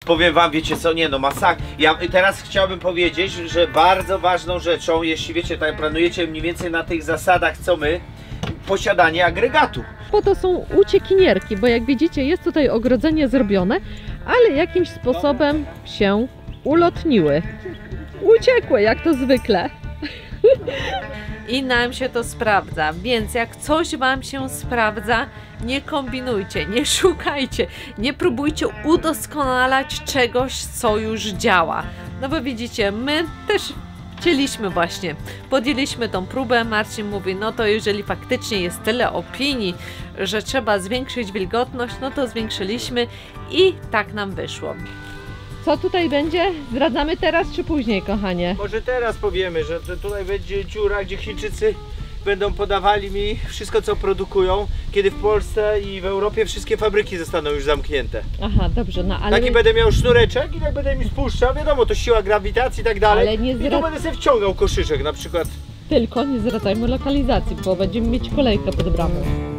Powiem wam, wiecie co, nie no, ja teraz chciałbym powiedzieć, że bardzo ważną rzeczą, jeśli wiecie, tak planujecie mniej więcej na tych zasadach co my, posiadanie agregatu. Po to są uciekinierki, bo jak widzicie jest tutaj ogrodzenie zrobione, ale jakimś sposobem się ulotniły. Uciekły, jak to zwykle. I nam się to sprawdza, więc jak coś wam się sprawdza, nie kombinujcie, nie szukajcie, nie próbujcie udoskonalać czegoś, co już działa. No bo widzicie, my też chcieliśmy właśnie, podjęliśmy tą próbę. Marcin mówi, no to jeżeli faktycznie jest tyle opinii, że trzeba zwiększyć wilgotność, no to zwiększyliśmy i tak nam wyszło. Co tutaj będzie? Zdradzamy teraz czy później, kochanie? Może teraz powiemy, że tutaj będzie dziura, gdzie Chińczycy będą podawali mi wszystko, co produkują, kiedy w Polsce i w Europie wszystkie fabryki zostaną już zamknięte. Aha, dobrze, no ale... Taki będę miał sznureczek i tak będę mi spuszczał, wiadomo, to siła grawitacji i tak dalej. Ale nie I tu będę sobie wciągał koszyczek na przykład. Tylko nie zwracajmy lokalizacji, bo będziemy mieć kolejkę pod bramą.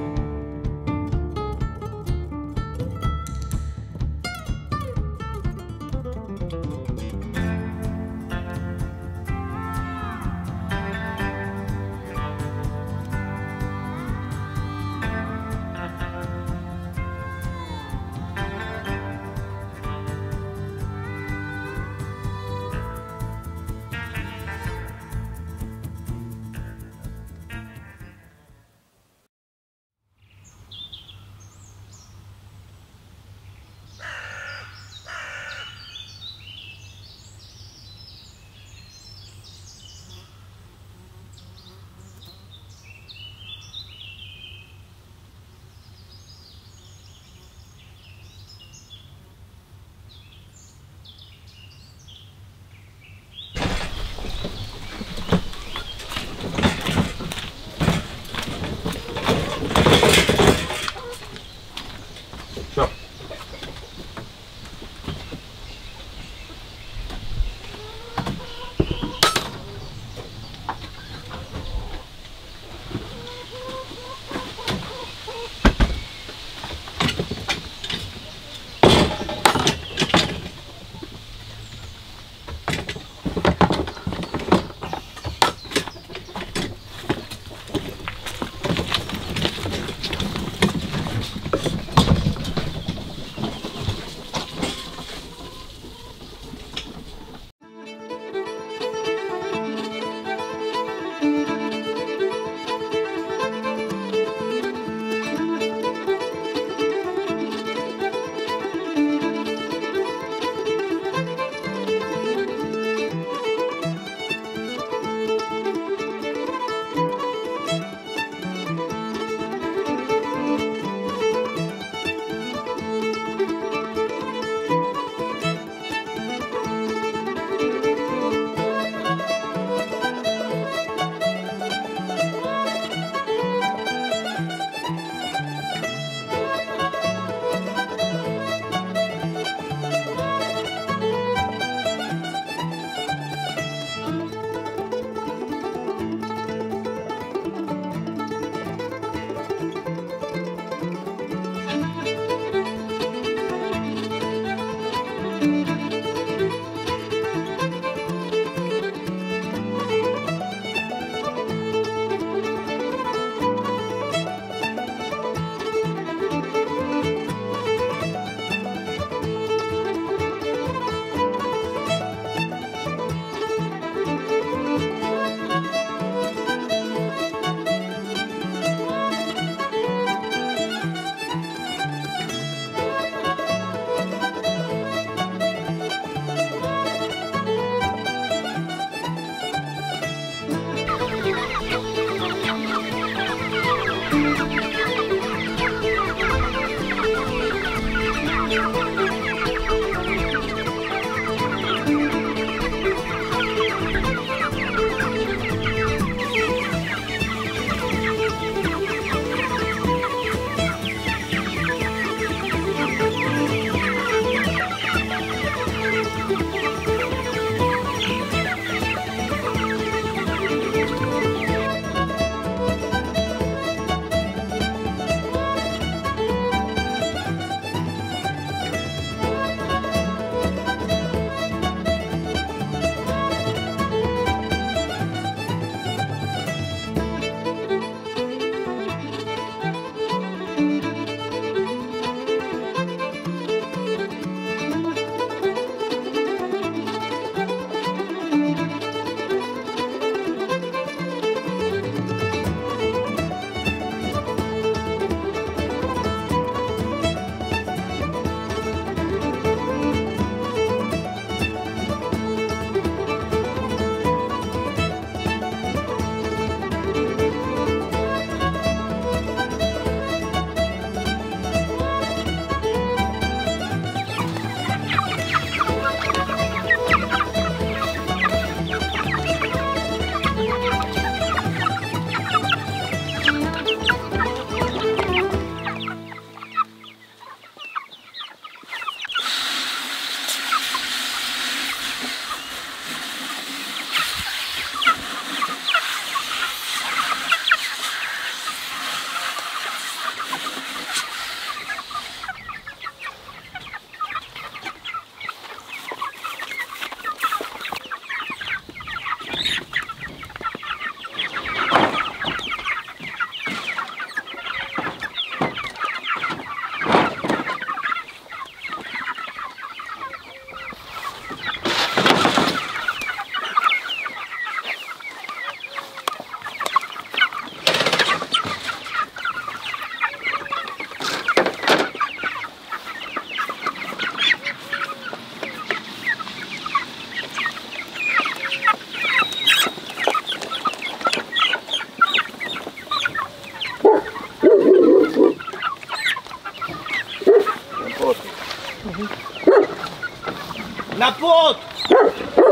Na płot!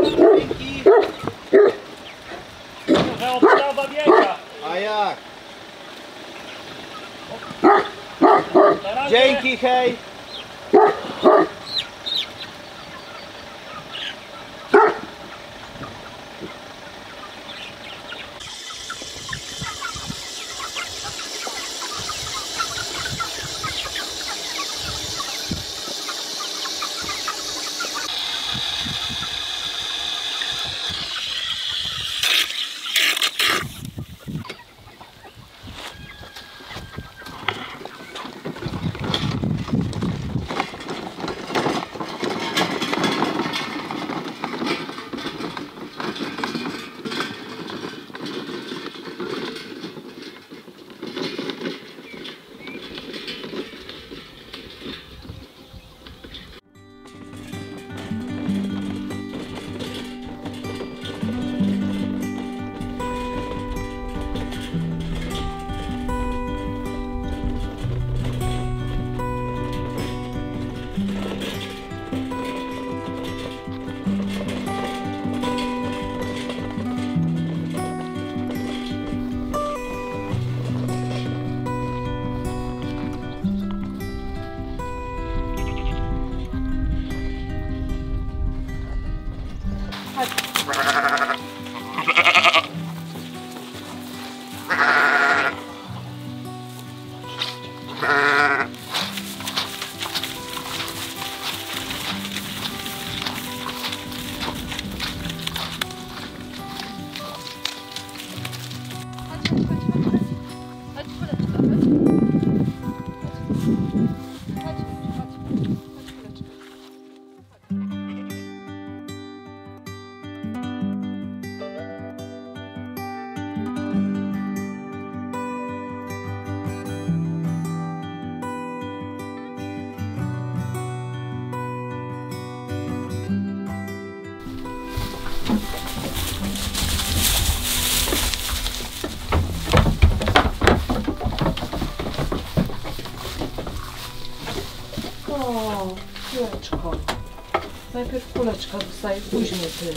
Dzięki. Że obstawa biega. A jak? Na razie. Dzięki, hej! O, kuleczko. Najpierw kuleczka dostaje, później ty.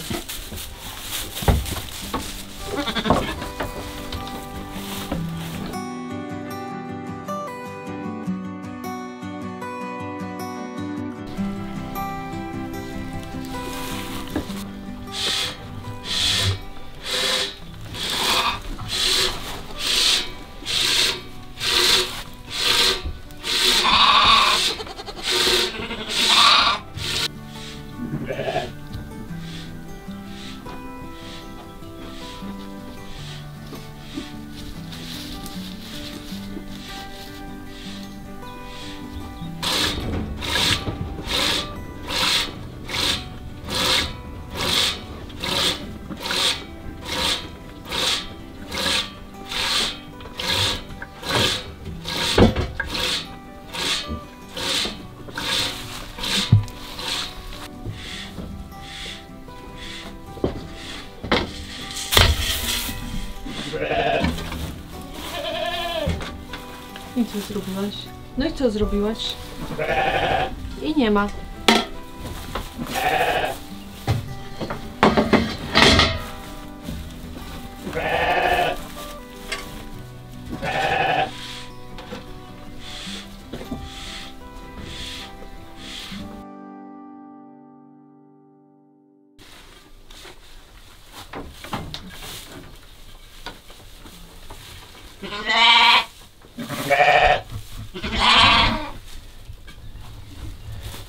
I co zrobiłaś? No i co zrobiłaś? I nie ma.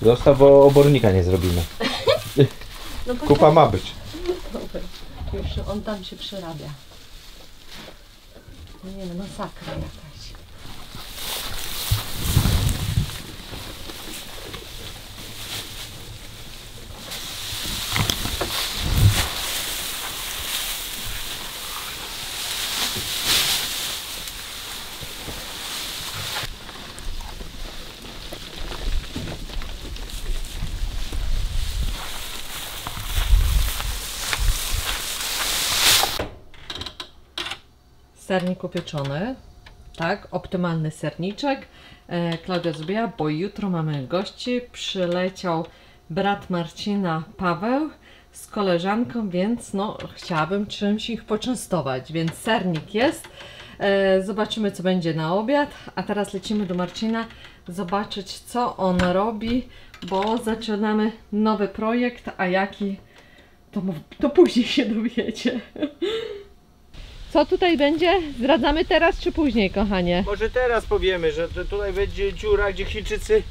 Zostaw, bo obornika nie zrobimy. No Kupa ma być. Dobra, już on tam się przerabia. No nie no, masakra jakaś. Sernik upieczony, tak, optymalny serniczek. Klaudia zrobiła, bo jutro mamy gości. Przyleciał brat Marcina Paweł z koleżanką, więc no chciałabym czymś ich poczęstować, więc sernik jest. Zobaczymy, co będzie na obiad, a teraz lecimy do Marcina zobaczyć, co on robi, bo zaczynamy nowy projekt, a jaki to później się dowiecie. Co tutaj będzie? Zdradzamy teraz czy później, kochanie? Może teraz powiemy, że tutaj będzie dziura, gdzie Chińczycy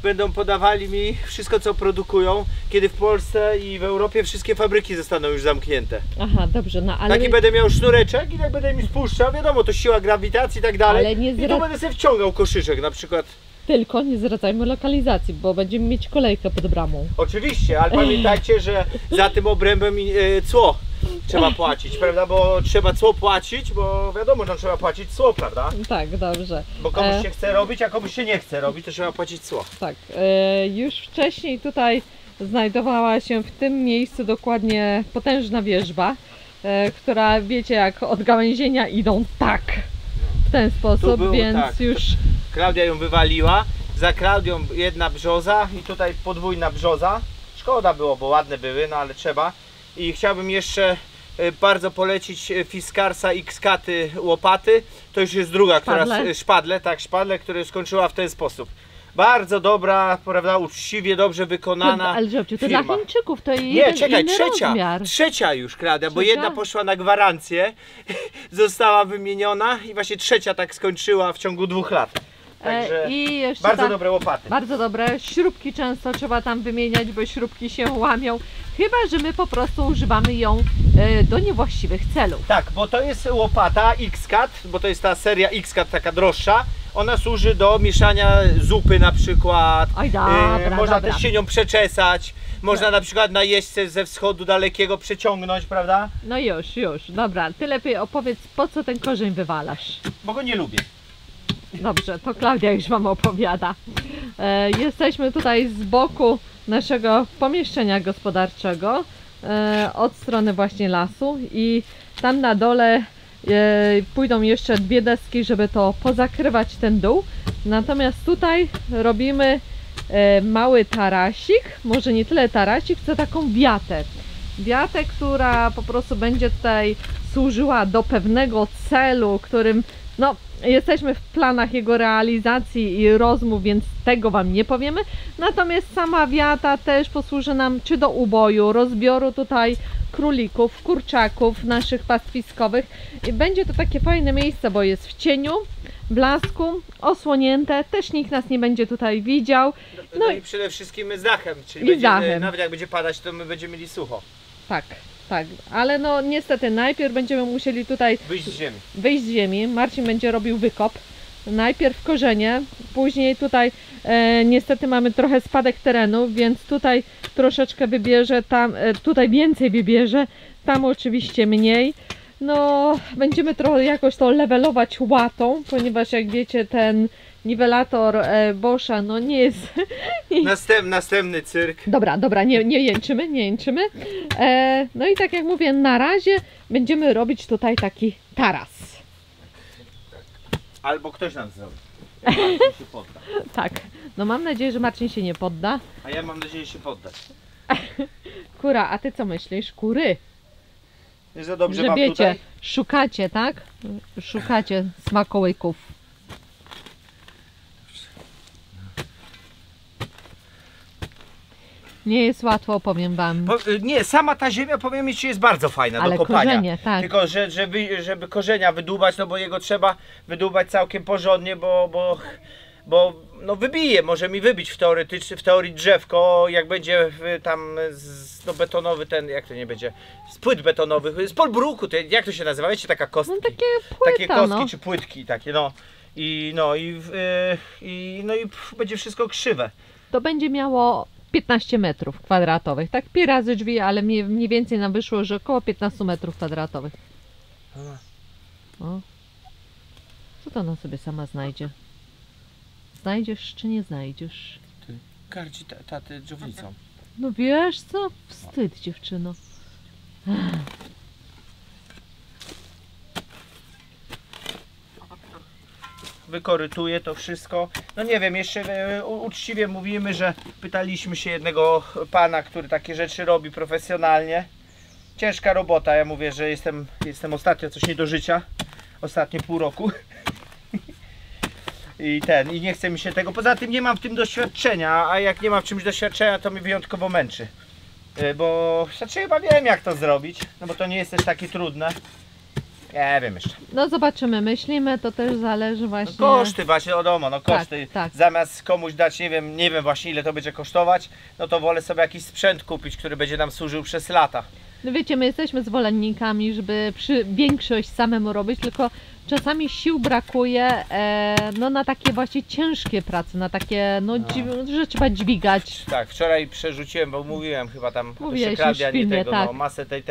będą podawali mi wszystko, co produkują, kiedy w Polsce i w Europie wszystkie fabryki zostaną już zamknięte. Aha, dobrze, no ale... Taki będę miał sznureczek i tak będę mi spuszczał, wiadomo, to siła grawitacji i tak dalej. Ale nie I tu będę sobie wciągał koszyczek na przykład. Tylko nie zwracajmy lokalizacji, bo będziemy mieć kolejkę pod bramą. Oczywiście, ale pamiętajcie, że za tym obrębem cło trzeba płacić, prawda? Bo trzeba cło płacić, bo wiadomo, że trzeba płacić cło, prawda? Tak, dobrze. Bo komuś się chce robić, a komuś się nie chce robić, to trzeba płacić cło. Tak, już wcześniej tutaj znajdowała się w tym miejscu dokładnie potężna wierzba, która, wiecie, jak od gałęzienia idą tak, w ten sposób, było więc tak. już... Klaudia ją wywaliła, za Klaudią jedna brzoza i tutaj podwójna brzoza. Szkoda było, bo ładne były, no ale trzeba. I chciałbym jeszcze bardzo polecić Fiskarsa X-Katy łopaty. To już jest druga, szpadle, która skończyła w ten sposób. Bardzo dobra, prawda, uczciwie, dobrze wykonana. Ale żebcie, to firma. dla Chińczyków to jest Nie, czekaj, rozmiar. trzecia już, Klaudia, bo Trzecia? jedna poszła na gwarancję, została wymieniona i właśnie trzecia tak skończyła w ciągu 2 lat. Także I jeszcze bardzo dobre łopaty. Bardzo dobre. Śrubki często trzeba tam wymieniać, bo śrubki się łamią. Chyba że my po prostu używamy ją do niewłaściwych celów. Tak, bo to jest łopata X-Cat, bo to jest ta seria X-Cat taka droższa. Ona służy do mieszania zupy na przykład. Oj, dobra, można dobra. też się nią przeczesać. Można na przykład na jeźdźce ze wschodu dalekiego przeciągnąć, prawda? No już. Dobra, ty lepiej opowiedz, po co ten korzeń wywalasz. Bo go nie lubię. Dobrze, to Klaudia już wam opowiada. Jesteśmy tutaj z boku naszego pomieszczenia gospodarczego, od strony właśnie lasu, i tam na dole pójdą jeszcze 2 deski, żeby to pozakrywać ten dół. Natomiast tutaj robimy mały tarasik, może nie tyle tarasik, co taką wiatę. Wiatę, która po prostu będzie tutaj służyła do pewnego celu, którym no, jesteśmy w planach jego realizacji i rozmów, więc tego wam nie powiemy. Natomiast sama wiata też posłuży nam czy do uboju, rozbioru tutaj królików, kurczaków naszych pastwiskowych. I będzie to takie fajne miejsce, bo jest w cieniu, blasku, osłonięte, też nikt nas nie będzie tutaj widział. No i przede wszystkim z dachem, czyli I będzie, dachem. nawet jak będzie padać, to my będziemy mieli sucho. Tak, ale no niestety najpierw będziemy musieli tutaj wyjść z ziemi. Marcin będzie robił wykop. Najpierw korzenie, później tutaj niestety mamy trochę spadek terenu, więc tutaj troszeczkę wybierze, tam tutaj więcej wybierze, tam oczywiście mniej. No będziemy trochę jakoś to levelować łatą, ponieważ jak wiecie, ten niwelator Boscha no nie jest... Następny cyrk. Dobra, nie jęczymy. No i tak jak mówię, na razie będziemy robić tutaj taki taras. Albo ktoś nam zrobi. Jak Marcin się podda. Tak, no mam nadzieję, że Marcin się nie podda. A ja mam nadzieję się poddać. Kura, a ty co myślisz? Kury? Nie za dobrze Że wam wiecie, tutaj. szukacie, tak? Szukacie smakołyków. Nie jest łatwo, powiem wam. Nie, sama ta ziemia, powiem mi, jest bardzo fajna Ale do kopania. korzenie, tak. Tylko, żeby korzenia wydłubać, no bo jego trzeba wydłubać całkiem porządnie, bo no wybije, może mi wybić w teorii drzewko, jak będzie tam no betonowy ten, jak to nie będzie, z płyt betonowych, z polbruku, jak to się nazywa, wiecie, taka kostka. No takie płyta, takie kostki no. czy płytki takie, no. I będzie wszystko krzywe. To będzie miało 15 metrów kwadratowych, tak? Pi razy drzwi, ale mniej więcej nam wyszło, że około 15 metrów kwadratowych. O. Co to ona sobie sama znajdzie? Znajdziesz czy nie znajdziesz? Ty gardzi taty dżownicą. No wiesz co? Wstyd, dziewczyno. wykorytuje to wszystko. No nie wiem, jeszcze uczciwie mówimy, że pytaliśmy się jednego pana, który takie rzeczy robi profesjonalnie. Ciężka robota, ja mówię, że jestem ostatnio coś nie do życia. Ostatnie pół roku. I nie chce mi się tego. Poza tym nie mam w tym doświadczenia, a jak nie mam w czymś doświadczenia, to mnie wyjątkowo męczy. Bo znaczy chyba wiem, jak to zrobić, no bo to nie jest też takie trudne. Nie wiem jeszcze. No zobaczymy, myślimy, to też zależy właśnie. No koszty właśnie, wiadomo, no koszty. Tak. Zamiast komuś dać, nie wiem właśnie ile to będzie kosztować, no to wolę sobie jakiś sprzęt kupić, który będzie nam służył przez lata. No wiecie, my jesteśmy zwolennikami, żeby większość samemu robić, tylko czasami sił brakuje no na takie właśnie ciężkie prace, na takie, że trzeba dźwigać. Tak, wczoraj przerzuciłem, bo mówiłem chyba tam Mówiłeś do już w filmie, tego, tak. no, masę tej.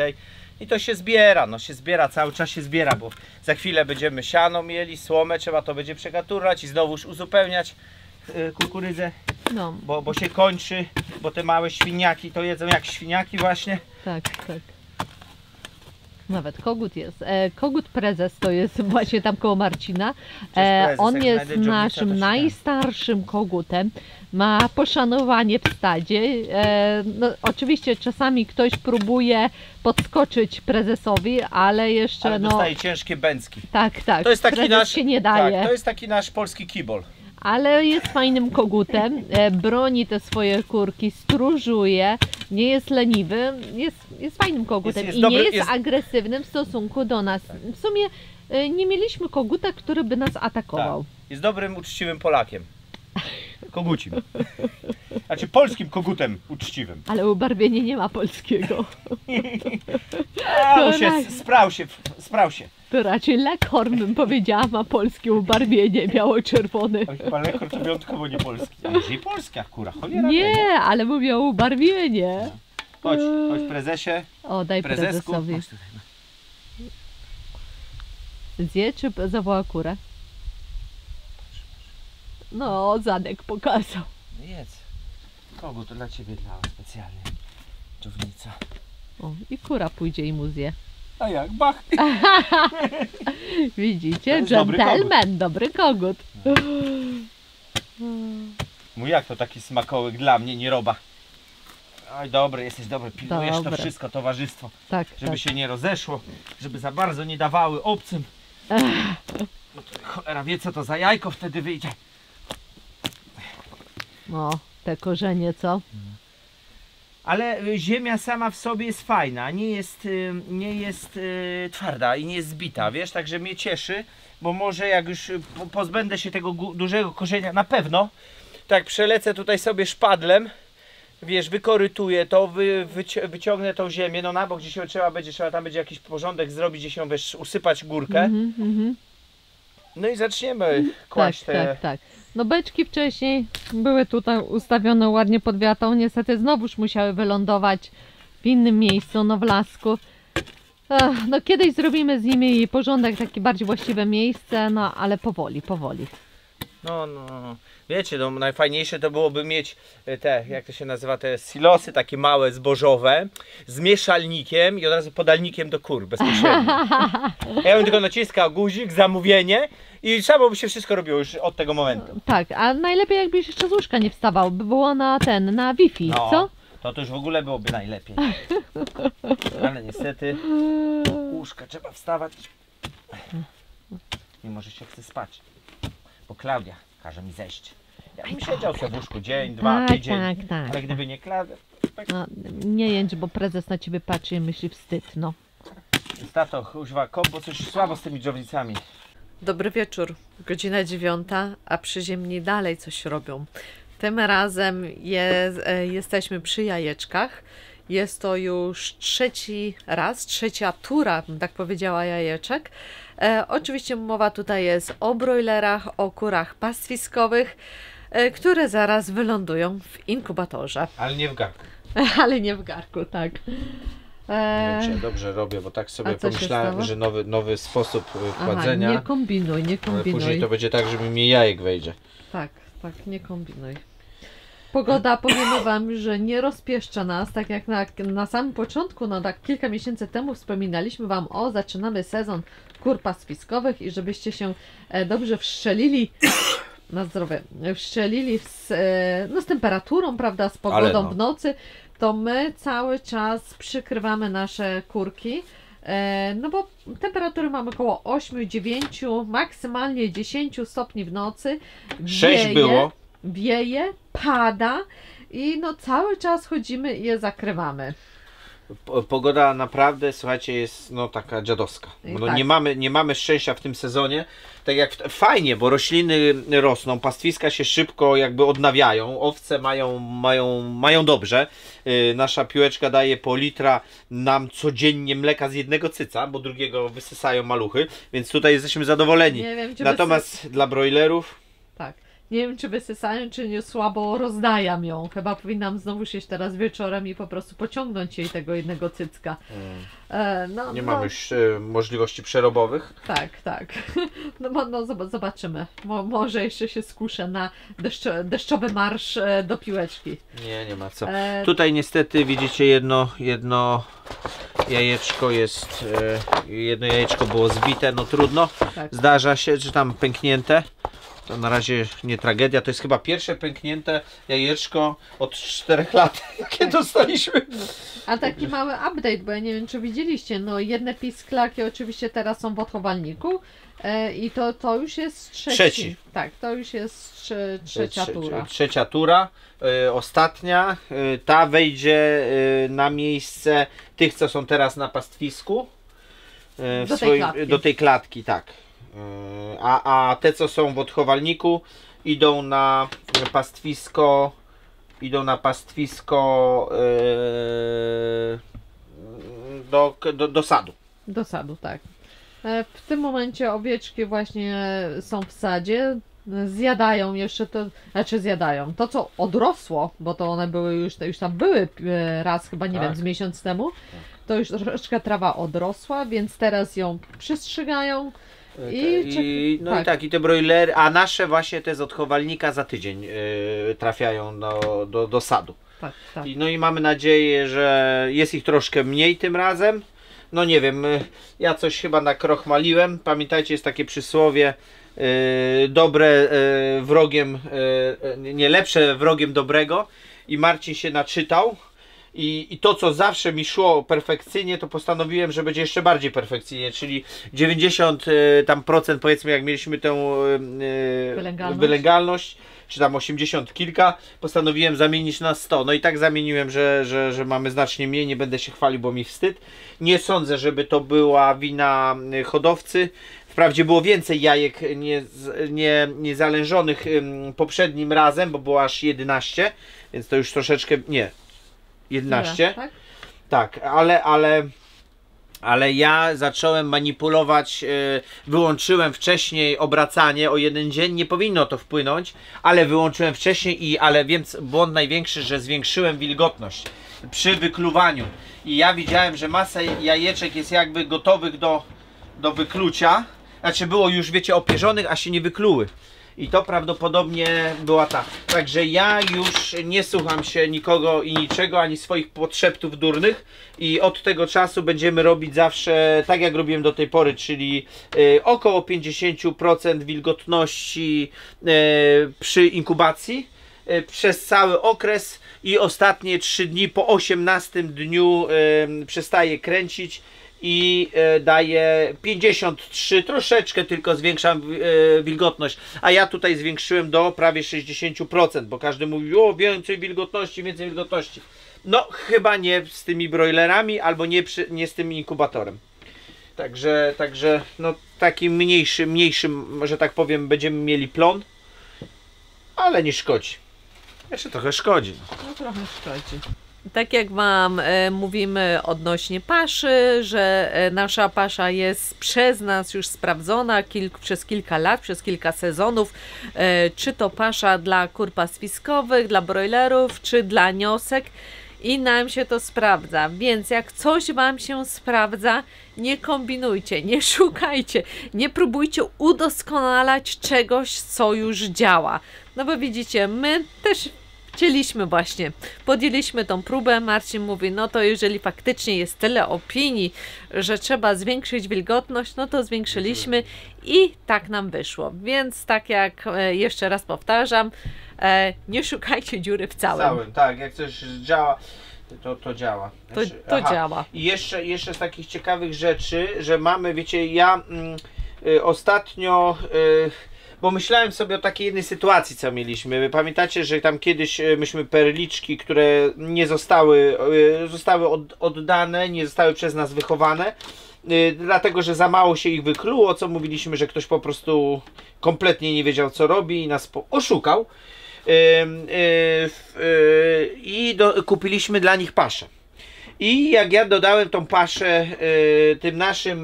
I to się zbiera, no się zbiera, cały czas się zbiera, bo za chwilę będziemy siano mieli, słomę, trzeba to będzie przekaturać i znowuż uzupełniać kukurydzę, No, bo się kończy, bo te małe świniaki to jedzą jak świniaki właśnie. tak. Nawet kogut jest. Kogut prezes to jest właśnie tam koło Marcina. Prezes, On jak jest znajdę dżownicę, to naszym się najstarszym kogutem. Ma poszanowanie w stadzie. No, oczywiście czasami ktoś próbuje podskoczyć prezesowi, ale jeszcze Ale dostaje ciężkie bęcki. tak. To jest taki prezes nasz, się nie daje. Tak, to jest taki nasz polski kibol. Ale jest fajnym kogutem, broni te swoje kurki, stróżuje, nie jest leniwy, jest fajnym kogutem Jest i dobry, nie jest jest- agresywnym w stosunku do nas. W sumie nie mieliśmy koguta, który by nas atakował. Jest dobrym, uczciwym Polakiem. Kogucim. Znaczy polskim kogutem uczciwym. Ale ubarwienie nie ma polskiego. Sprał się. To raczej Leghorn, bym powiedziała, ma polskie ubarwienie, biało-czerwone. Oj, chyba lekor to wyjątkowo nie polski. A może i polski akura, cholera. Nie, ale mówię o ubarwienie. Chodź prezesie. O, daj Prezesku. prezesowi. Chodź tutaj, no. Zje czy zawoła kurę? No, Zanek pokazał. No jedz. Kogut to dla ciebie dała specjalnie. Dżownica. O, i kura pójdzie i mu zje. A jak? Bach! Widzicie? To jest dobry Gentleman, dobry kogut. Mój jak to taki smakołyk dla mnie, nie roba. Oj, dobry, jesteś dobry, pilnujesz to Dobre. wszystko, towarzystwo. Tak, Żeby tak. się nie rozeszło, żeby za bardzo nie dawały obcym. No to cholera wie co to za jajko wtedy wyjdzie. No, te korzenie, co? Ale ziemia sama w sobie jest fajna, nie jest twarda i nie jest zbita, wiesz, także mnie cieszy, bo może jak już pozbędę się tego dużego korzenia, na pewno, tak przelecę tutaj sobie szpadlem, wiesz, wykorytuję to, wyciągnę tą ziemię, no na bok, gdzie się trzeba tam będzie jakiś porządek zrobić, gdzie się, wiesz, usypać górkę, no i zaczniemy kłaść te... Tak. No beczki wcześniej były tutaj ustawione ładnie pod wiatą, niestety znowuż musiały wylądować w innym miejscu, no w lasku. No kiedyś zrobimy z nimi porządek, takie bardziej właściwe miejsce, no ale powoli. No. Wiecie, no najfajniejsze to byłoby mieć te, jak to się nazywa, te silosy takie małe, zbożowe, z mieszalnikiem i od razu podalnikiem do kur bezpośrednio. Ja bym tylko naciskał guzik, zamówienie i samo by się wszystko robiło już od tego momentu. Tak, a najlepiej jakbyś jeszcze z łóżka nie wstawał, by było na Wi-Fi, No, co? to już w ogóle byłoby najlepiej. Ale niestety łóżka trzeba wstawać, mimo że się chce spać, bo Klaudia każe mi zejść. Ja bym siedział sobie w łóżku dzień, dwa, tydzień, Tak. ale gdyby nie Klaudia, No, nie jęcz, bo prezes na ciebie patrzy i myśli wstyd, no. tato, używa bo coś słabo z tymi dżownicami. Dobry wieczór, godzina 9, a przyziemni dalej coś robią. Tym razem jesteśmy przy jajeczkach. Jest to już trzecia tura, bym tak powiedziała, jajeczek. Oczywiście mowa tutaj jest o brojlerach, o kurach pastwiskowych, które zaraz wylądują w inkubatorze. Ale nie w garku. Ale nie w garku, tak. Nie wiem, czy ja dobrze robię, bo tak sobie a co się pomyślałem, stało? że nowy sposób Aha, kładzenia. nie kombinuj, nie Ale później kombinuj. to będzie tak, że mi jajek wejdzie. Tak, nie kombinuj. Pogoda, powiemy Wam, że nie rozpieszcza nas, tak jak na samym początku, no tak kilka miesięcy temu wspominaliśmy Wam zaczynamy sezon kur pastwiskowych i żebyście się dobrze wszczelili, na zdrowie, wszczelili z temperaturą, prawda, z pogodą w nocy, to my cały czas przykrywamy nasze kurki. No bo temperatury mamy około 8-9, maksymalnie 10 stopni w nocy. 6 było. Wieje, pada i no cały czas chodzimy i je zakrywamy. Pogoda naprawdę, słuchajcie, jest no taka dziadowska. No, tak. nie mamy szczęścia w tym sezonie. Tak jak fajnie, bo rośliny rosną, pastwiska się szybko jakby odnawiają, owce mają dobrze. Nasza piłeczka daje po litra nam codziennie mleka z jednego cyca, bo drugiego wysysają maluchy, więc tutaj jesteśmy zadowoleni. Nie wiem, czy natomiast dla brojlerów... Tak. Nie wiem, czy wysysają, czy nie, słabo rozdajam ją. Chyba powinnam znowu sieść teraz wieczorem i po prostu pociągnąć jej tego jednego cycka. Nie mamy już możliwości przerobowych. Tak. No zobaczymy. Może jeszcze się skuszę na deszczowy marsz do piłeczki. Nie ma co. Tutaj niestety widzicie jedno jajeczko jest, jedno jajeczko było zbite, no trudno. Tak. Zdarza się, czy tam pęknięte. To na razie nie tragedia, to jest chyba pierwsze pęknięte jajeczko od 4 lat, jakie dostaliśmy. A taki mały update, bo ja nie wiem, czy widzieliście, no jedne pisklaki oczywiście teraz są w odchowalniku i to już jest trzeci. Tak, to już jest trzecia tura. Trzecia tura, ostatnia, ta wejdzie na miejsce tych, co są teraz na pastwisku. Do tej klatki, tak. A te, co są w odchowalniku, idą na pastwisko do sadu. Do sadu, tak. W tym momencie owieczki właśnie są w sadzie, zjadają jeszcze to, zjadają to, co odrosło, bo to one były już tam były raz chyba, nie wiem, z miesiąc temu, to już troszeczkę trawa odrosła, więc teraz ją przystrzygają. I te brojlery, a nasze właśnie te z odchowalnika za tydzień trafiają do sadu. Tak. I mamy nadzieję, że jest ich troszkę mniej tym razem. No nie wiem, ja coś chyba nakrochmaliłem. Pamiętajcie, jest takie przysłowie, dobre wrogiem, nie lepsze wrogiem dobrego. I Marcin się naczytał. I to, co zawsze mi szło perfekcyjnie, to postanowiłem, że będzie jeszcze bardziej perfekcyjnie, czyli 90 tam procent, powiedzmy, jak mieliśmy tę wylęgalność, czy tam 80 kilka, postanowiłem zamienić na 100. No i tak zamieniłem, że mamy znacznie mniej, nie będę się chwalił, bo mi wstyd. Nie sądzę, żeby to była wina hodowcy. Wprawdzie było więcej jajek niezalężonych poprzednim razem, bo było aż 11, więc to już troszeczkę, nie, 11, tak, ale ja zacząłem manipulować, wyłączyłem wcześniej obracanie o 1 dzień, nie powinno to wpłynąć, ale wyłączyłem wcześniej więc błąd największy, że zwiększyłem wilgotność przy wykluwaniu i ja widziałem, że masa jajeczek jest jakby gotowych do wyklucia, znaczy było już, wiecie, opierzonych, a się nie wykluły. I to prawdopodobnie była ta. Także ja już nie słucham się nikogo i niczego, ani swoich podszeptów durnych. I od tego czasu będziemy robić zawsze tak, jak robiłem do tej pory, czyli około 50% wilgotności przy inkubacji przez cały okres i ostatnie 3 dni po 18 dniu przestaję kręcić. I daje 53, troszeczkę tylko zwiększam wilgotność, a ja tutaj zwiększyłem do prawie 60%, bo każdy mówi, o więcej wilgotności. No chyba nie z tymi brojlerami, albo nie z tym inkubatorem. Także no taki mniejszym, że tak powiem, będziemy mieli plon, ale nie szkodzi. Jeszcze trochę szkodzi. No trochę szkodzi. Tak jak Wam mówimy odnośnie paszy, że nasza pasza jest przez nas już sprawdzona przez kilka lat, przez kilka sezonów, czy to pasza dla kur pastwiskowych, dla brojlerów, czy dla niosek i nam się to sprawdza, więc jak coś Wam się sprawdza, nie kombinujcie, nie szukajcie, nie próbujcie udoskonalać czegoś, co już działa, no bo widzicie, my też chcieliśmy właśnie, podjęliśmy tą próbę. Marcin mówi, no to jeżeli faktycznie jest tyle opinii, że trzeba zwiększyć wilgotność, no to zwiększyliśmy i tak nam wyszło. Więc tak jak jeszcze raz powtarzam, nie szukajcie dziury w całym. Tak, jak coś działa, to działa. To działa. I jeszcze z takich ciekawych rzeczy, że mamy, wiecie, ja ostatnio, bo myślałem sobie o takiej jednej sytuacji, co mieliśmy. Wy pamiętacie, że tam kiedyś myśmy perliczki, które nie zostały oddane, nie zostały przez nas wychowane, dlatego, że za mało się ich wykluło, co mówiliśmy, że ktoś po prostu kompletnie nie wiedział, co robi i nas oszukał. I kupiliśmy dla nich paszę. I jak ja dodałem tą paszę tym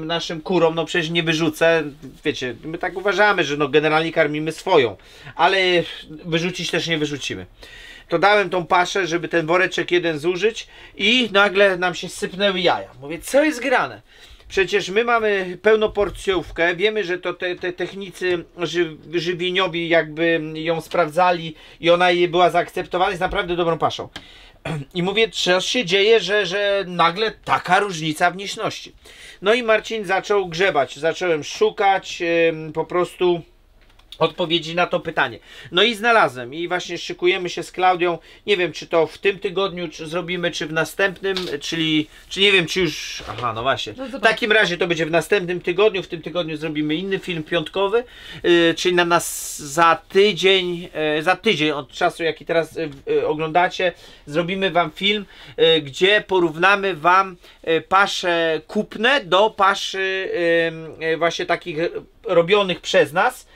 naszym kurom, no przecież nie wyrzucę, wiecie, my tak uważamy, że no generalnie karmimy swoją, ale wyrzucić też nie wyrzucimy. To dałem tą paszę, żeby ten woreczek jeden zużyć i nagle nam się sypnęły jaja. Mówię, co jest grane? Przecież my mamy pełnoporcjówkę, wiemy, że to te technicy żywieniowi jakby ją sprawdzali i ona była zaakceptowana, jest naprawdę dobrą paszą. I mówię, co się dzieje, że nagle taka różnica w wnieśności. No i Marcin zaczął grzebać, zacząłem szukać po prostu odpowiedzi na to pytanie. No i znalazłem i właśnie szykujemy się z Klaudią, nie wiem czy to w tym tygodniu zrobimy, czy w następnym, czy nie wiem czy już, aha no właśnie, no w takim razie to będzie w następnym tygodniu, w tym tygodniu zrobimy inny film piątkowy, czyli na nas za tydzień od czasu jaki teraz oglądacie, zrobimy wam film, gdzie porównamy wam pasze kupne do paszy właśnie takich robionych przez nas,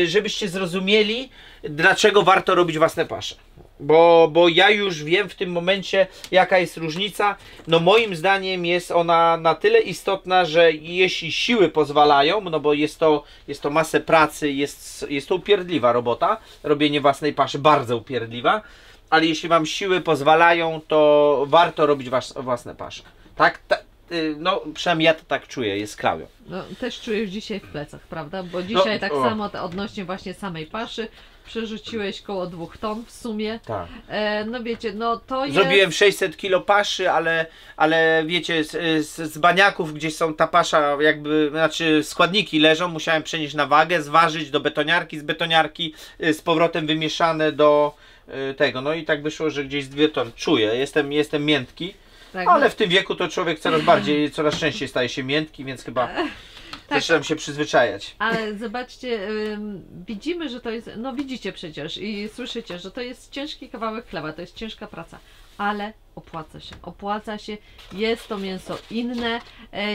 żebyście zrozumieli, dlaczego warto robić własne pasze. Bo ja już wiem w tym momencie, jaka jest różnica. No moim zdaniem jest ona na tyle istotna, że jeśli siły pozwalają, no bo jest to masę pracy, jest to upierdliwa robota, robienie własnej paszy, bardzo upierdliwa, ale jeśli wam siły pozwalają, to warto robić własne pasze. Tak? No przynajmniej ja to tak czuję, jest Klaudią. No, też czujesz dzisiaj w plecach, prawda? Bo dzisiaj tak samo odnośnie właśnie samej paszy przerzuciłeś koło 2 ton w sumie. Tak. No wiecie, no to jest... Zrobiłem 600 kg paszy, ale wiecie, z baniaków, gdzieś są ta pasza jakby, znaczy składniki leżą, musiałem przenieść na wagę, zważyć do betoniarki, z betoniarki z powrotem wymieszane do tego. No i tak wyszło, że gdzieś 2 ton. Czuję, jestem miętki. Tak, ale w tym wieku to człowiek coraz częściej staje się miętki, więc chyba zaczynam się przyzwyczajać. Ale zobaczcie, widzimy, że to jest, no widzicie przecież i słyszycie, że to jest ciężki kawałek chleba, to jest ciężka praca, ale opłaca się, jest to mięso inne,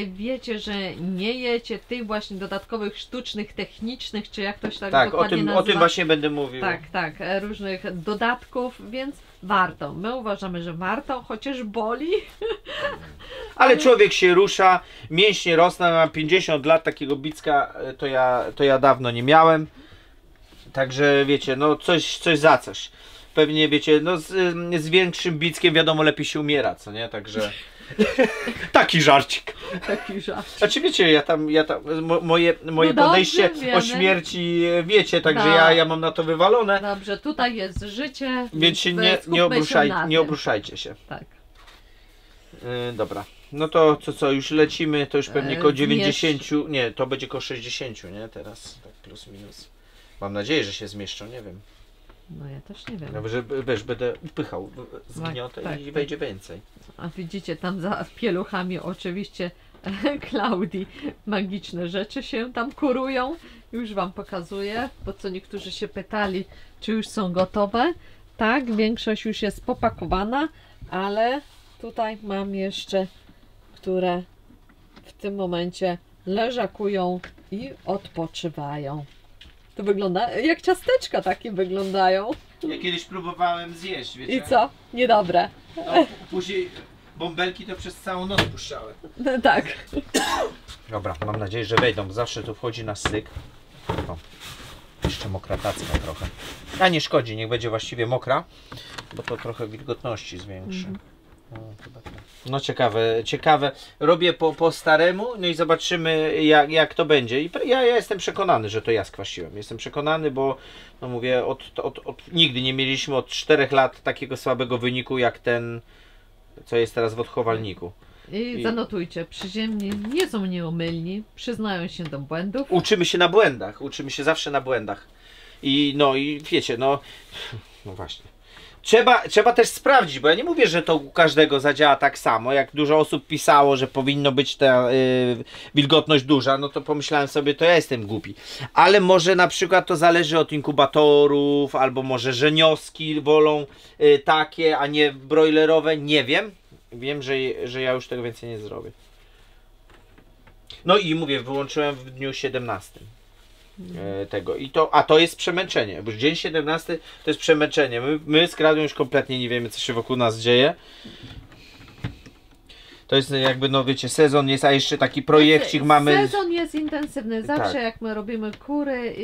wiecie, że nie jecie tych właśnie dodatkowych, sztucznych, technicznych, czy jak to się tak dokładnie nazywa. O tym właśnie będę mówił. Tak, różnych dodatków, więc warto. My uważamy, że warto, chociaż boli. Ale człowiek się rusza, mięśnie rosną, mam 50 lat, takiego bicka to ja dawno nie miałem. Także wiecie, no coś za coś. Pewnie wiecie, no z większym bickiem wiadomo lepiej się umiera, co nie? Także taki żarcik. Taki żarcik. Znaczy wiecie, ja tam moje no podejście dobrze, o śmierci wiecie, także ja mam na to wywalone. Dobrze, tutaj jest życie. Więc się nie obruszajcie się. Tak. Dobra. No to co, już lecimy, to już pewnie koło 90, nie, to będzie koło 60, nie? Teraz, tak plus minus. Mam nadzieję, że się zmieszczą, nie wiem. No ja też nie wiem. No, że wiesz, będę upychał zgniotę i wejdzie więcej. A widzicie, tam za pieluchami oczywiście Klaudii magiczne rzeczy się tam kurują. Już wam pokazuję, bo co niektórzy się pytali, czy już są gotowe. Tak, większość już jest popakowana, ale tutaj mam jeszcze, które w tym momencie leżakują i odpoczywają. To wygląda jak ciasteczka takie wyglądają. Ja kiedyś próbowałem zjeść, wiecie. I co? Niedobre. No, później bąbelki to przez całą noc puszczałem. No, tak. Dobra, mam nadzieję, że wejdą, bo zawsze tu wchodzi na styk. O, jeszcze mokra tacka trochę. A nie szkodzi, niech będzie właściwie mokra, bo to trochę wilgotności zwiększy. O, chyba tak. No ciekawe. Robię po staremu, no i zobaczymy jak to będzie. I ja jestem przekonany, że to ja skwasiłem. Jestem przekonany, bo no mówię, nigdy nie mieliśmy od 4 lat takiego słabego wyniku jak ten, co jest teraz w odchowalniku. I zanotujcie, przyziemni nie są nieomylni, przyznają się do błędów. Uczymy się na błędach, uczymy się zawsze na błędach. I wiecie, no właśnie. Trzeba też sprawdzić, bo ja nie mówię, że to u każdego zadziała tak samo. Jak dużo osób pisało, że powinno być ta wilgotność duża, no to pomyślałem sobie, to ja jestem głupi. Ale może na przykład to zależy od inkubatorów, albo może żenioski wolą takie, a nie broilerowe. Nie wiem. Wiem, że ja już tego więcej nie zrobię. No i mówię, wyłączyłem w dniu 17. Tego. To jest przemęczenie, bo dzień 17 to jest przemęczenie. My z Klaudią już kompletnie nie wiemy, co się wokół nas dzieje. To jest jakby, no wiecie, sezon jest, a jeszcze taki projekcik mamy. Sezon jest intensywny. Zawsze Tak. jak my robimy kury,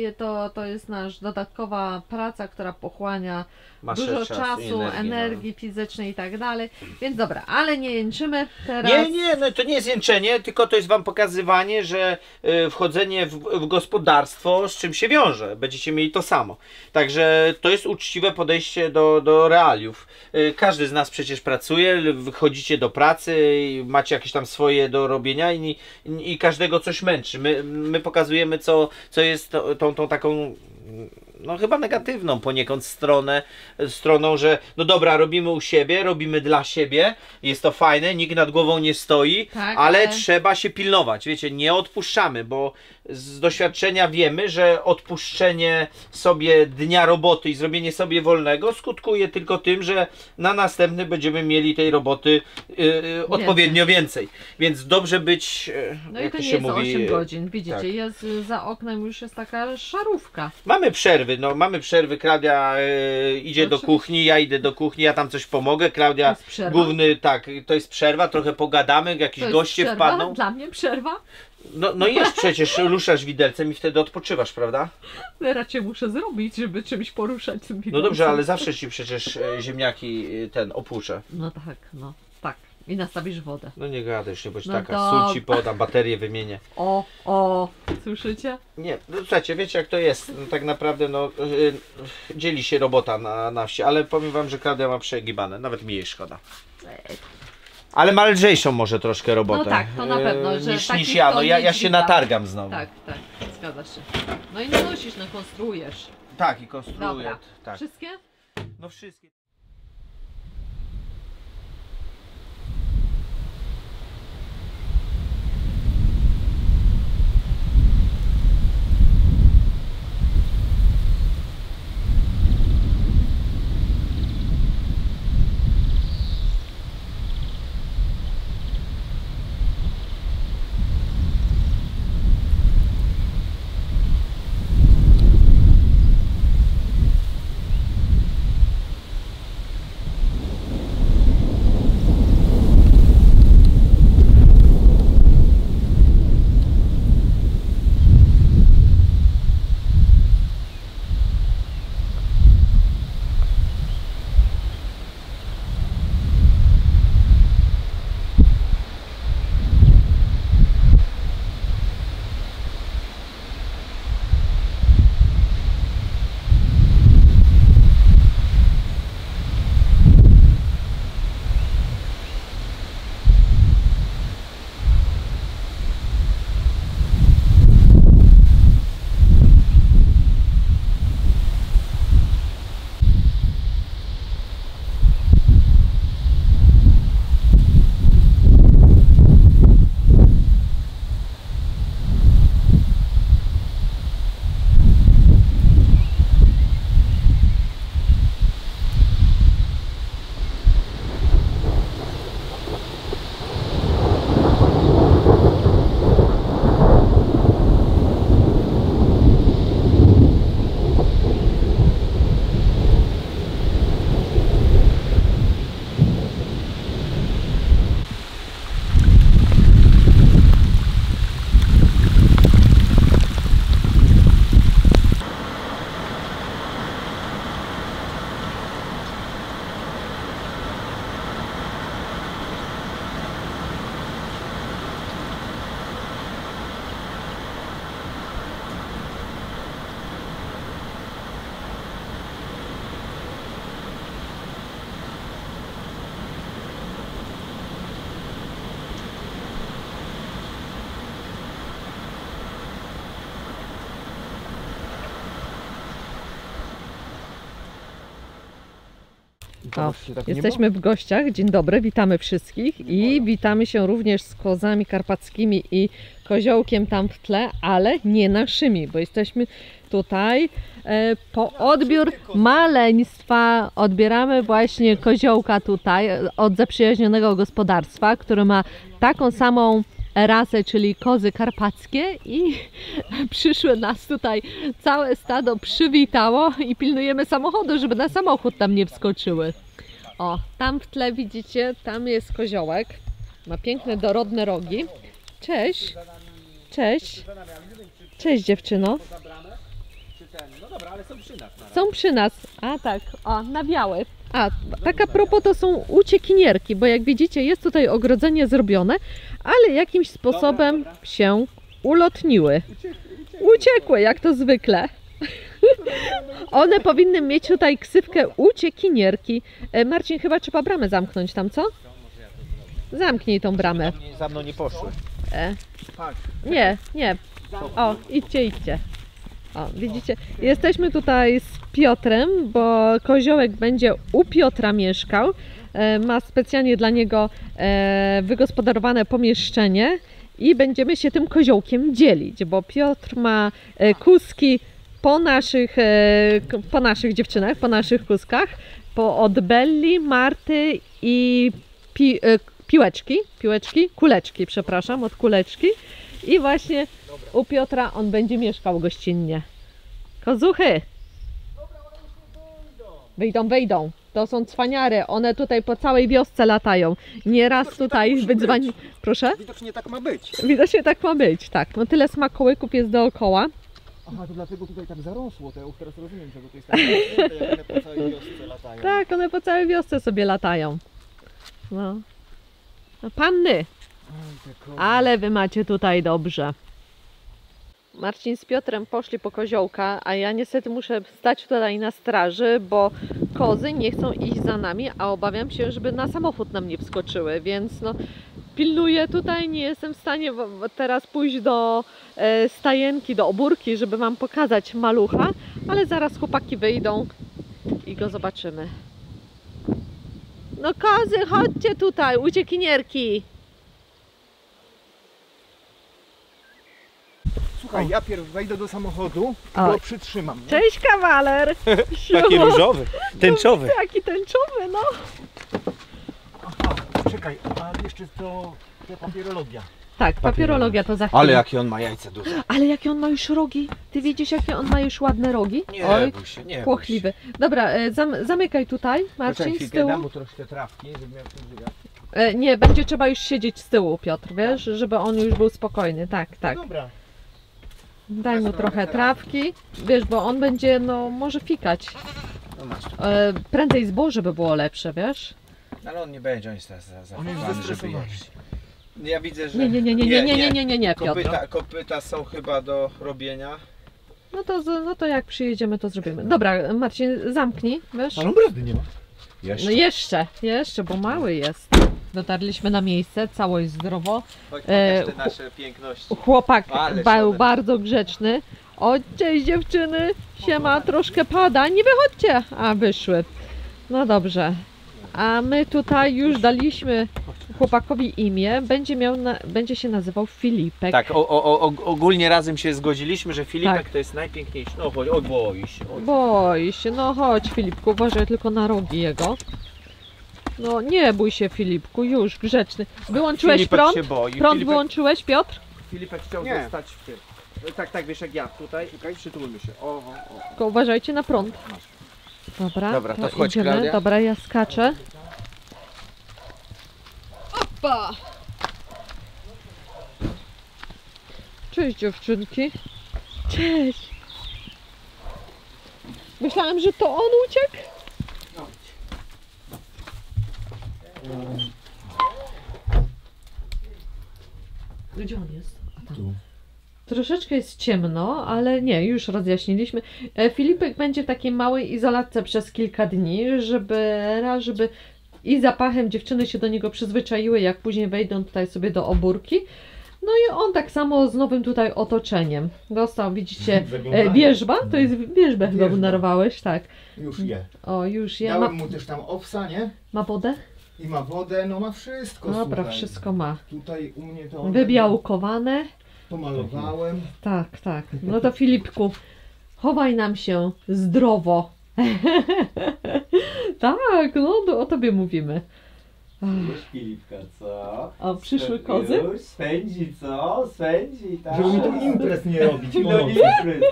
to jest nasz dodatkowa praca, która pochłania Masę dużo czasu, czasu, energii fizycznej i tak dalej. Więc dobra, ale nie jęczymy teraz. Nie, no to nie jest jęczenie, tylko to jest wam pokazywanie, że wchodzenie w gospodarstwo z czym się wiąże. Będziecie mieli to samo. Także to jest uczciwe podejście do realiów. Każdy z nas przecież pracuje, wychodzicie do pracy, macie jakieś tam swoje do robienia i każdego coś męczy. My pokazujemy, co jest tą taką, no chyba negatywną poniekąd stroną, że no dobra, robimy u siebie, robimy dla siebie, jest to fajne, nikt nad głową nie stoi, Tak, ale trzeba się pilnować, wiecie, nie odpuszczamy, bo z doświadczenia wiemy, że odpuszczenie sobie dnia roboty i zrobienie sobie wolnego skutkuje tylko tym, że na następny będziemy mieli tej roboty odpowiednio więcej. Więc dobrze być, No jak i to nie się jest mówi, 8 godzin, widzicie, tak. jest za oknem już jest taka szarówka. Mamy przerwy, Klaudia idzie do Oczywiście. kuchni, ja idę do kuchni, ja tam coś pomogę, Klaudia To jest przerwa? główny, tak, to jest przerwa, trochę pogadamy, jakieś To jest goście przerwa? wpadną. Dla mnie przerwa? No jest przecież, ruszasz widelcem i wtedy odpoczywasz, prawda? Raczej muszę zrobić, żeby czymś poruszać tym No widelcem. dobrze, ale zawsze ci przecież ziemniaki opłuczę. No tak. I nastawisz wodę. No nie gadaj, już nie bądź No taka, dobra. sól ci podam, baterię wymienię. O, słyszycie? Nie, no słuchajcie, wiecie jak to jest, no, tak naprawdę dzieli się robota na wsi, ale powiem wam, że Klaudia ma przegibane, nawet mi jej szkoda. Ale ma lżejszą może troszkę robotę. No tak, to na pewno, że niż takich ja, to no nie ja się dźwiga. natargam znowu. Tak, zgadza się. No i nosisz, konstruujesz. Tak, i konstruuję. Dobra, Tak. wszystkie? No wszystkie. O, jesteśmy w gościach. Dzień dobry, witamy wszystkich i witamy się również z kozami karpackimi i koziołkiem tam w tle, ale nie naszymi, bo jesteśmy tutaj po odbiór maleństwa. Odbieramy właśnie koziołka tutaj od zaprzyjaźnionego gospodarstwa, który ma taką samą rasę, czyli kozy karpackie, i przyszły nas tutaj całe stado przywitało i pilnujemy samochodu, żeby na samochód tam nie wskoczyły. O, tam w tle widzicie, tam jest koziołek, ma piękne dorodne rogi. Cześć, cześć, cześć dziewczyno. No dobra, ale są przy nas. Są przy nas, a tak, o, nawiały. A, tak a propos, to są uciekinierki, bo jak widzicie jest tutaj ogrodzenie zrobione, ale jakimś sposobem się ulotniły. Uciekły, jak to zwykle. One powinny mieć tutaj ksywkę uciekinierki. Marcin, chyba trzeba bramę zamknąć tam, co? Zamknij tą bramę. Za mną nie poszły. Nie, nie. O, idźcie, idźcie. O, widzicie, jesteśmy tutaj z Piotrem, bo koziołek będzie u Piotra mieszkał. Ma specjalnie dla niego wygospodarowane pomieszczenie i będziemy się tym koziołkiem dzielić, bo Piotr ma kuski po naszych dziewczynach, po naszych kuskach, od Belli, Marty i kuleczki, przepraszam, od kuleczki. I właśnie u Piotra on będzie mieszkał gościnnie. Kozuchy! Wyjdą. To są cwaniary. One tutaj po całej wiosce latają. Nieraz tutaj wydzwani... Proszę? Widocznie tak ma być. Widocznie tak ma być, tak. No tyle smakołyków jest dookoła. Aha, to dlatego tutaj tak zarosło. To ja już teraz rozumiem, czego to jest tak zarosło, jak one po całej wiosce latają. Tak, one po całej wiosce sobie latają. No. No, panny! Ale wy macie tutaj dobrze. Marcin z Piotrem poszli po koziołka, a ja niestety muszę stać tutaj na straży, bo kozy nie chcą iść za nami, a obawiam się, żeby na samochód nam nie wskoczyły, więc no pilnuję tutaj, nie jestem w stanie teraz pójść do stajenki, do obórki, żeby wam pokazać malucha, ale zaraz chłopaki wyjdą i go zobaczymy. No kozy, chodźcie tutaj, uciekinierki! Słuchaj, ja pierw wejdę do samochodu i Oj. go przytrzymam. Nie? Cześć kawaler! Taki różowy, tęczowy. Taki tęczowy, no! Aha, czekaj, a jeszcze to papierologia. Tak, papierologia to za chwilę. Ale jakie on ma jajce duże. Ale jakie on ma już rogi? Ty widzisz, jakie on ma już ładne rogi? Nie Oj, bój się, nie płochliwy. Dobra, zamykaj tutaj, Marcin, z tyłu. Dam mu troszkę trawki, żeby miał ten wywiad. Nie, będzie trzeba już siedzieć z tyłu, Piotr, wiesz, żeby on już był spokojny. Tak, tak. Dobra. Daj mu trochę trawki, wiesz, bo on będzie, no, może fikać. No masz tu. Prędzej zboże by było lepsze, wiesz? Ale on nie będzie, on jest On jest zafokowany, żeby zestresowany. jeść. Ja widzę, że... Nie, Piotr. Kopyta są chyba do robienia. No to jak przyjedziemy, to zrobimy. Dobra, Marcin, zamknij, wiesz? Ale brady nie ma. No jeszcze, bo mały jest. Dotarliśmy na miejsce, całość zdrowo. Chodź pokaż te nasze piękności. Chłopak Ależ był one. bardzo grzeczny. O, cześć dziewczyny, siema, troszkę pada, nie wychodźcie. A, wyszły. No dobrze. A my tutaj już daliśmy chłopakowi imię, będzie się nazywał Filipek. Tak, ogólnie razem się zgodziliśmy, że Filipek Tak. to jest najpiękniejszy. No chodź, oj, boi się. Oj. Boi się, no chodź Filipku, uważaj tylko na rogi jego. No nie bój się Filipku, już grzeczny. Wyłączyłeś Filipek prąd? się boi. Prąd wyłączyłeś, Piotr? Filipek chciał Nie. zostać w tym. Tak, wiesz jak ja tutaj. Czekaj, przytulmy się. O. Tylko uważajcie na prąd. Dobra, to wchodź, idziemy. Klaudia. Dobra, ja skaczę. Opa! Cześć dziewczynki. Cześć. Myślałam, że to on uciekł. Gdzie on jest? A tam. Tu. Troszeczkę jest ciemno, ale nie, już rozjaśniliśmy. Filipek będzie w takiej małej izolatce przez kilka dni, żeby i zapachem dziewczyny się do niego przyzwyczaiły, jak później wejdą tutaj sobie do obórki, No i on tak samo z nowym tutaj otoczeniem. Dostał, widzicie, Wyglądają. wierzba, to jest wierzbę chyba Wierzba. narwałeś, tak. Już je. O, już ja. Dałem mu też tam owsa, nie? Ma wodę? I ma wodę, no ma wszystko. Dobra, słuchaj. wszystko ma. Tutaj u mnie to Wybiałkowane. pomalowałem. Tak, tak. No to Filipku, chowaj nam się zdrowo. Tak, no o tobie mówimy. Już Filipka, co? A przyszły kozy? Już spędzi, co? Spędzi, tak? Żeby mi tu imprez nie robić po No nocy. imprez.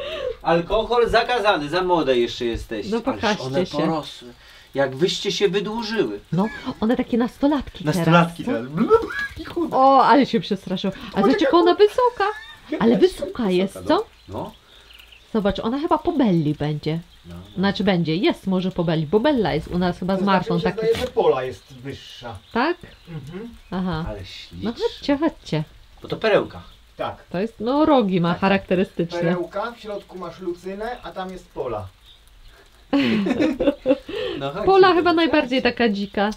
Alkohol zakazany, za młode jeszcze jesteście. No pokażcie Ależ one się. porosły. Jak wyście się wydłużyły. No, one takie nastolatki Nastolatki teraz. teraz. O, ale się przestraszył. A zobacz, jaka ona wysoka. Ale wysoka jest, co? No. Zobacz, ona chyba po Belli będzie. No. Znaczy będzie, jest może po Belli, bo Bella jest u nas chyba z Martą, tak. tak? Zdaje, że Pola jest wyższa. Tak? Mhm. Aha. Ale No ślicznie. chodźcie, chodźcie. Bo to perełka. Tak. To jest, no rogi ma charakterystyczne. Perełka, w środku masz lucynę, a tam jest Pola. No chodźcie. Pola chyba najbardziej taka dzika.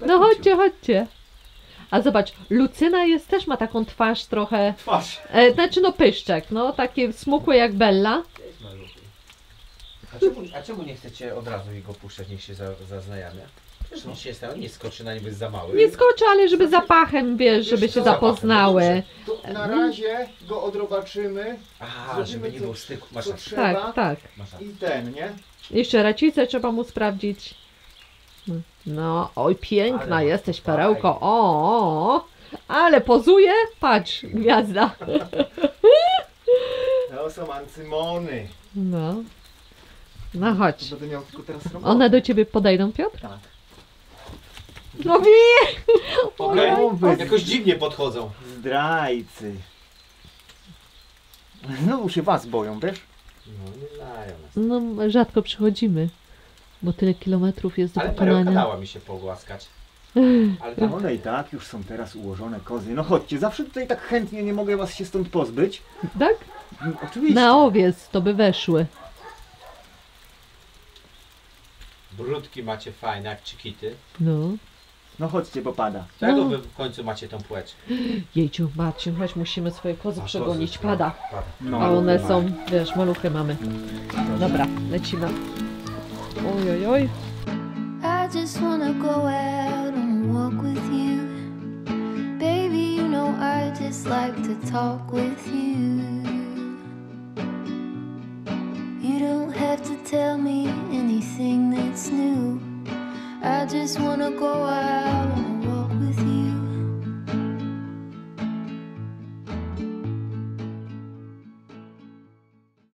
No chodźcie, chodźcie. A zobacz, Lucyna jest też ma taką twarz trochę, Twarz. znaczy no pyszczek, no takie smukłe jak Bella. A czemu nie chcecie od razu jego puszczać, niech się zaznajamia? Przecież nic się stało, nie skoczy na niby za mały. Nie skoczy, ale żeby zapachem, wiesz, żeby się zapoznały. To na razie go odrobaczymy. Aha, Zrobimy żeby nie co- był styku. Masz co rację. trzeba. Tak, tak. Masz rację. I ten, nie? Jeszcze racicę trzeba mu sprawdzić. No, oj piękna Ale jesteś, fajnie. perełko. O, ale pozuje. Patrz, gwiazda. To są ancymony. No. No chodź. To będę miał tylko teraz robotę. One do ciebie podejdą, Piotr? Tak. No wie! Okej. Ojej. Jakoś dziwnie podchodzą. Zdrajcy. Znowu się was boją, wiesz? No nie znają nas. No, rzadko przychodzimy, bo tyle kilometrów jest do Ale perełka pokonania. dała mi się pogłaskać. Ale tam One i tak już są teraz ułożone kozy. No chodźcie, zawsze tutaj tak chętnie nie mogę was się stąd pozbyć. Tak? Oczywiście. Na owiec to by weszły. brudki macie fajne, jak czykity. No. No chodźcie, bo pada. Czego No. wy w końcu macie tą płeć? Jejciu, Marcin, chodź, musimy swoje kozy przegonić. Kozy, Pada. pada. No. A one są, wiesz, maluchy mamy. Dobra, lecimy. Oj, oj, oj. I just wanna go out and walk with you. Baby, you know I just like to talk with you. You don't have to tell me anything that's new. I just wanna go out